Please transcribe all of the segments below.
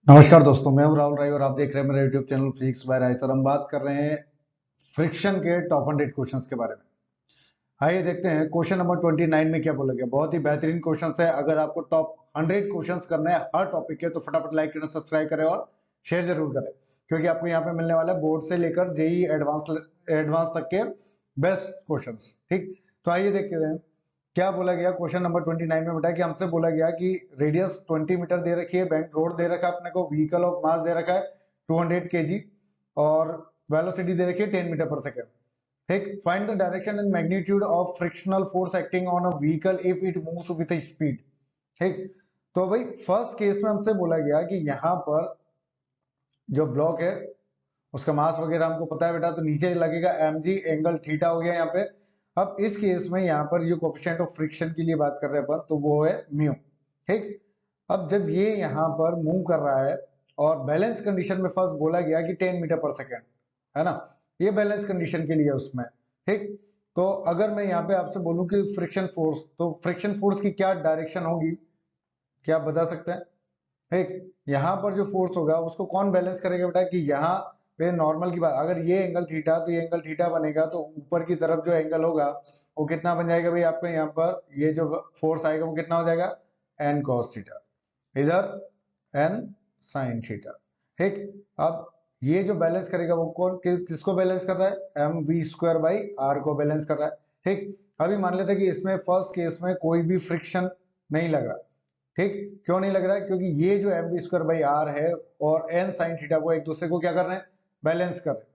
नमस्कार दोस्तों, मैं हूं राहुल राय और आप देख रहे हैं मेरा YouTube channel physics by Rai. Sir, हम बात कर रहे हैं फ्रिक्शन के टॉप 100 क्वेश्चंस के बारे में। आइए देखते हैं क्वेश्चन नंबर 29 में क्या बोला गया। बहुत ही बेहतरीन क्वेश्चंस है। अगर आपको टॉप 100 क्वेश्चंस करने हैं हर टॉपिक के, तो फटाफट लाइक करें, सब्सक्राइब करें और शेयर जरूर करें, क्योंकि आपको यहाँ पे मिलने वाला है बोर्ड से लेकर जेई एडवांस तक के बेस्ट क्वेश्चन। ठीक, तो आइए देखते हैं क्या बोला गया। क्वेश्चन नंबर 29 में बेटा कि हमसे बोला गया कि रेडियस 20 मीटर दे रखी है, बैंक रोड दे रखा है अपने को, व्हीकल ऑफ मास दे रखा है 200 केजी और वेलोसिटी दे रखी है 10 मीटर पर सेकेंड। ठीक, find the direction and magnitude of frictional force acting on a vehicle if it moves with a speed. ठीक, तो भाई फर्स्ट केस में हमसे बोला गया कि यहाँ पर जो ब्लॉक है उसका मास वगैरह हमको पता है बेटा, तो नीचे लगेगा mg, एंगल थीटा हो गया यहाँ पे। अब इस केस में यहाँ पर जो कोफिशिएंट ऑफ फ्रिक्शन के लिए बात कर रहे हैं अपन, तो वो है म्यू। ठीक, अब जब ये यहाँ पर मूव कर रहा है और बैलेंस कंडीशन में फर्स्ट बोला गया कि 10 मीटर पर सेकेंड, है ना, ये बैलेंस कंडीशन के लिए उसमें। ठीक, तो अगर मैं यहाँ पे आपसे बोलूं कि फ्रिक्शन फोर्स, तो फ्रिक्शन फोर्स की क्या डायरेक्शन होगी, क्या आप बता सकते हैं? ठीक, यहाँ पर जो फोर्स होगा उसको कौन बैलेंस करेगा बेटा, कि यहाँ पे नॉर्मल की बात, अगर ये एंगल थीटा तो ये एंगल थीटा बनेगा, तो ऊपर की तरफ जो एंगल होगा वो कितना बन जाएगा भाई आपका, यहाँ पर ये जो फोर्स आएगा वो कितना हो जाएगा, एन कॉस थीटा, इधर एन साइन थीटा। ठीक, अब ये जो बैलेंस करेगा वो कौन, किसको बैलेंस कर रहा है, M V square by R को बैलेंस कर रहा है। ठीक, अभी मान लेते हैं कि इसमें फर्स्ट केस में कोई भी फ्रिक्शन नहीं लग रहा। ठीक, क्यों नहीं लग रहा है, क्योंकि ये जो M B square by R है और एन साइन थीटा को एक दूसरे को क्या कर रहे हैं, बैलेंस कर रहे हैं।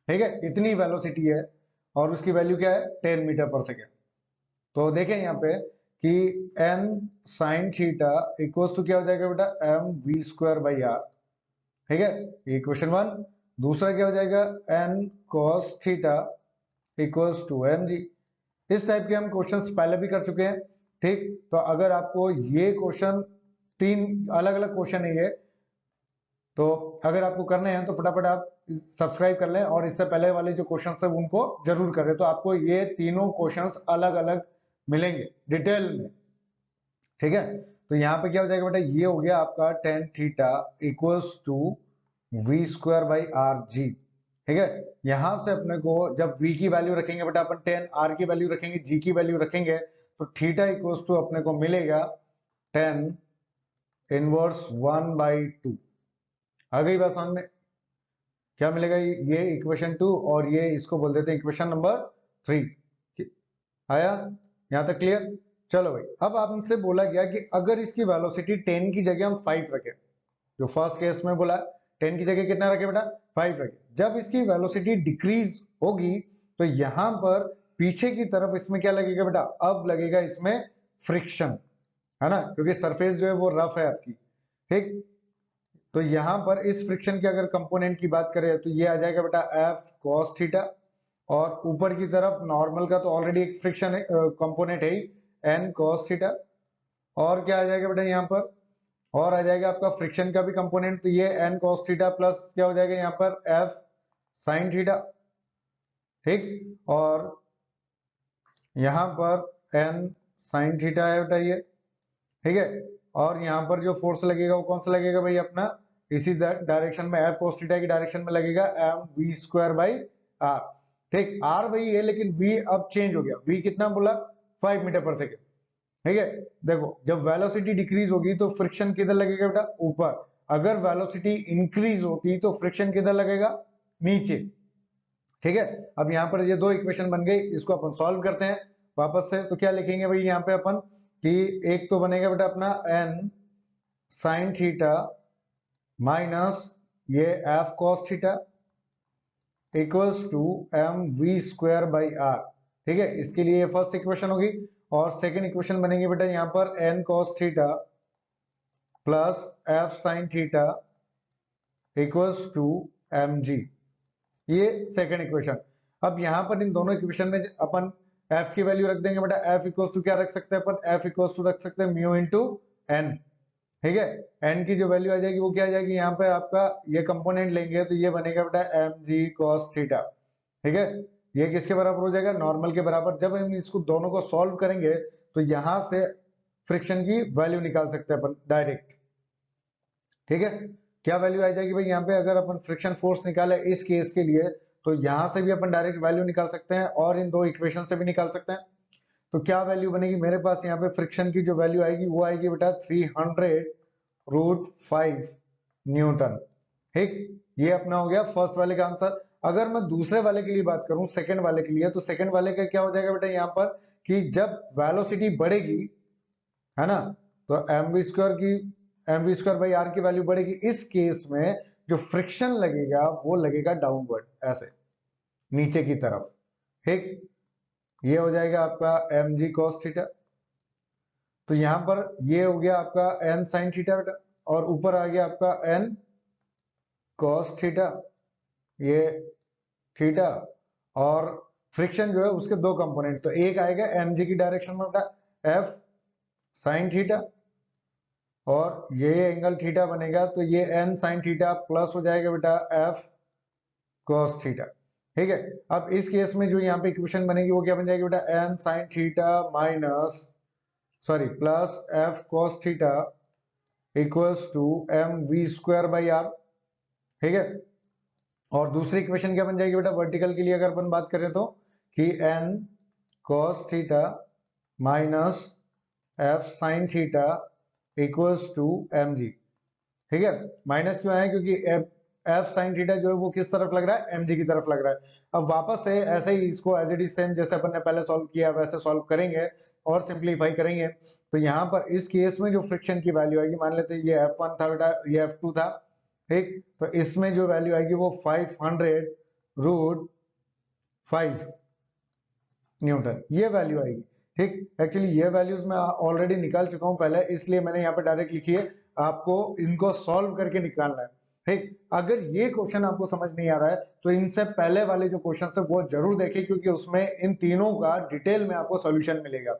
ठीक है, इतनी वेलोसिटी है और उसकी वैल्यू क्या है, 10 मीटर पर सेकेंड। तो देखें यहाँ पे कि N sine theta equals to क्या हो जाएगा बेटा, M V square by R. ठीक है, ये क्वेश्चन वन। दूसरा क्या हो जाएगा, N cos theta equals to M G. इस टाइप के हम क्वेश्चंस पहले भी कर चुके हैं। ठीक, तो अगर आपको ये क्वेश्चन, तीन अलग अलग क्वेश्चन है ये, तो अगर आपको करने हैं तो फटाफट आप सब्सक्राइब कर लें और इससे पहले वाले जो क्वेश्चंस है उनको जरूर करें, तो आपको ये तीनों क्वेश्चंस अलग अलग मिलेंगे डिटेल में। ठीक है, तो यहाँ पे क्या हो जाएगा बेटा, ये हो गया आपका tan theta equals to V square by R G. ठीक है, यहां से अपने को जब v की वैल्यू रखेंगे बेटा अपन 10, r की वैल्यू रखेंगे, g की वैल्यू रखेंगे, तो थीटा इक्वल्स टू अपने को मिलेगा 10 इनवर्स 1/2। आ गई बात समझ में? क्या मिलेगा, ये इक्वेशन 2 और ये इसको बोल देते हैं इक्वेशन नंबर 3। आया यहां तक क्लियर? चलो भाई, अब आपसे बोला गया कि अगर इसकी वेलोसिटी 10 की जगह हम 5 रखें, जो फर्स्ट केस में बोला 10 की जगह कितना रखे बेटा, 5 रखे, जब इसकी वेलोसिटी डिक्रीज होगी तो यहां पर पीछे की तरफ इसमें क्या लगेगा बेटा, अब लगेगा इसमें फ्रिक्शन, है ना, क्योंकि सरफेस जो है वो रफ है आपकी। ठीक, तो यहां पर इस फ्रिक्शन के अगर कंपोनेंट की बात करें तो ये आ जाएगा बेटा एफ कॉस थीटा, और ऊपर की तरफ नॉर्मल का तो ऑलरेडी एक फ्रिक्शन कंपोनेंट है ही, एन कॉस थीटा। और क्या आ जाएगा बेटा यहाँ पर, और आ जाएगा आपका फ्रिक्शन का भी कंपोनेंट, तो ये एन कॉस थीटा प्लस क्या हो जाएगा यहाँ पर एफ साइन थीटा। ठीक, और यहाँ पर एन साइन थीटा है बेटा ये। ठीक है, और यहाँ पर जो फोर्स लगेगा वो कौन सा लगेगा भाई अपना, इसी डायरेक्शन में एफ कोस थीटा की डायरेक्शन में लगेगा M V square by R. ठीक, आर वही है लेकिन वी अब चेंज हो गया, वी कितना बोला, 5 मीटर पर सेकेंड। ठीक है, देखो जब वेलोसिटी डिक्रीज होगी तो फ्रिक्शन किधर लगेगा बेटा, ऊपर। अगर वेलोसिटी इंक्रीज होती तो फ्रिक्शन किधर लगेगा, नीचे। ठीक है, अब यहाँ पर ये दो इक्वेशन बन गई, इसको अपन सॉल्व करते हैं वापस से। तो क्या लिखेंगे भाई यहाँ पे अपन, कि एक तो बनेगा बेटा अपना एन साइन थीटा माइनस ये F cos theta equals to M V square by R. ठीक है, इसके लिए ये फर्स्ट इक्वेशन होगी, और सेकंड इक्वेशन बनेगी बेटा यहाँ पर N cos theta plus F sine theta equals to M G, ये सेकंड इक्वेशन। अब यहाँ पर इन दोनों इक्वेशन में अपन f की वैल्यू रख देंगे बेटा, f इक्वल्स टू क्या रख सकते हैं अपन, f इक्वल्स टू रख सकते हैं म्यू इंटू एन। ठीक है, n की जो वैल्यू आ जाएगी वो क्या आ जाएगी, यहाँ पर आपका ये कंपोनेंट लेंगे तो ये बनेगा बेटा एम जी कॉस थीटा। ठीक है, ये किसके बराबर हो जाएगा, नॉर्मल के बराबर। जब हम इसको दोनों को सॉल्व करेंगे तो यहां से फ्रिक्शन की वैल्यू निकाल सकते हैं अपन डायरेक्ट। ठीक है, क्या वैल्यू आ जाएगी भाई यहाँ पे, अगर अपन फ्रिक्शन फोर्स निकाले इस केस के लिए तो यहां से भी अपन डायरेक्ट वैल्यू निकाल सकते हैं और इन दो इक्वेशन से भी निकाल सकते हैं। तो क्या वैल्यू बनेगी मेरे पास यहाँ पे, फ्रिक्शन की जो वैल्यू आएगी वो आएगी बेटा 300√5 न्यूटन। ठीक, ये अपना हो गया फर्स्ट वाले का आंसर। अगर मैं दूसरे वाले के लिए बात करूं, सेकंड वाले के लिए, तो सेकंड वाले का क्या हो जाएगा बेटा यहाँ पर कि जब वेलोसिटी बढ़ेगी, है ना, तो mv² की वैल्यू बढ़ेगी। इस केस में जो फ्रिक्शन लगेगा वो लगेगा डाउनवर्ड, ऐसे नीचे की तरफ। ठीक, ये हो जाएगा आपका mg cos थीटा। तो यहां पर ये हो गया आपका n sin थीटा बेटा, और ऊपर आ गया आपका n cos थीटा, ये थीटा। और फ्रिक्शन जो है उसके दो कंपोनेंट, तो एक आएगा mg की डायरेक्शन में बेटा f sin थीटा, और ये एंगल थीटा बनेगा तो ये n sin थीटा प्लस हो जाएगा बेटा f cos थीटा। ठीक है, अब इस केस में जो यहाँ पे इक्वेशन बनेगी वो क्या बन जाएगी बेटा, n sin theta minus sorry plus f cos theta equals to mv²/r। ठीक है, और दूसरी इक्वेशन क्या बन जाएगी बेटा वर्टिकल के लिए अगर अपन बात करें तो, कि n cos theta minus f sin theta equals to mg। ठीक है, माइनस क्यों आया, क्योंकि f sin थीटा जो है वो किस तरफ लग रहा है, mg की तरफ लग रहा है। अब वापस से ऐसे ही इसको एज इट इज सेम जैसे अपन ने पहले सॉल्व किया वैसे सॉल्व करेंगे और सिंप्लीफाई करेंगे। तो यहाँ पर इस केस में जो फ्रिक्शन की वैल्यू आएगी, मान लेते हैं ये f1 था बेटा, ये f2 था। ठीक, तो इसमें जो वैल्यू आएगी वो 500√5 न्यूटन, ये वैल्यू आएगी। ठीक, एक्चुअली ये वैल्यूज मैं ऑलरेडी निकाल चुका हूं पहले, इसलिए मैंने यहाँ पे डायरेक्ट लिखी है, आपको इनको सॉल्व करके निकालना है। ठीक, अगर ये क्वेश्चन आपको समझ नहीं आ रहा है तो इनसे पहले वाले जो क्वेश्चन है वो जरूर देखिए, क्योंकि उसमें इन तीनों का डिटेल में आपको सॉल्यूशन मिलेगा।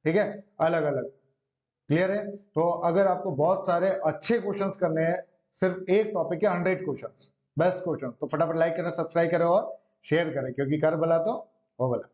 ठीक है, अलग अलग। क्लियर है, तो अगर आपको बहुत सारे अच्छे क्वेश्चंस करने हैं, सिर्फ एक टॉपिक के 100 क्वेश्चंस, बेस्ट क्वेश्चन, तो फटाफट लाइक करें, सब्सक्राइब करें और शेयर करें, क्योंकि कर भला तो हो भला।